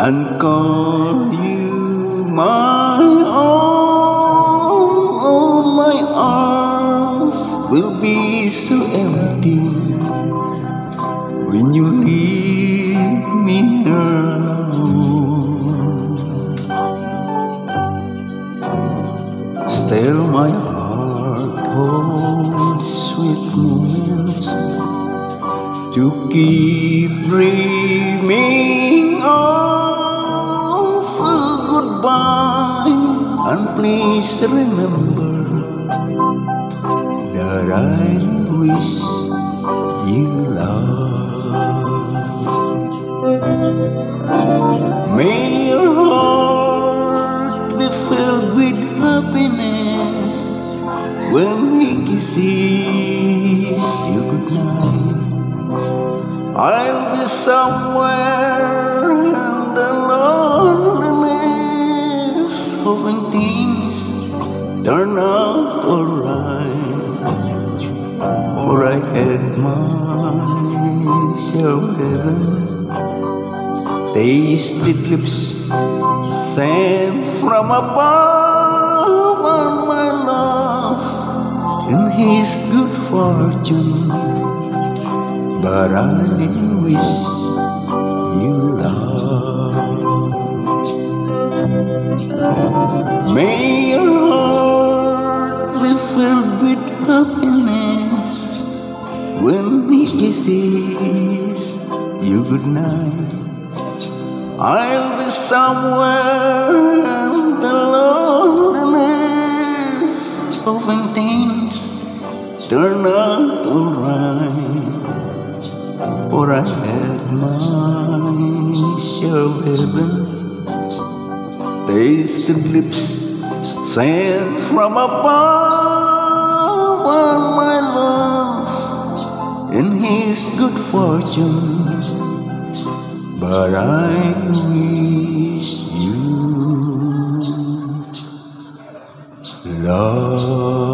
and call you my own. Oh, my arms will be so empty when you leave me alone. Still my heart holds sweet moments to keep dreaming of. So goodbye, and please remember that I wish you love. May your heart be filled with happiness when he kisses you goodnight. I'll be somewhere in the loneliness, hoping things turn out alright. For I had my share of heaven, tasted lips sent from above, and my loss in his good fortune. But I wish you love. May your heart be filled with happiness when he kisses you goodnight. I'll be somewhere in the loneliness, hoping things turn out alright. For I had my share of heaven, tasted lips sent from above, and my loss in his good fortune. But I wish you love.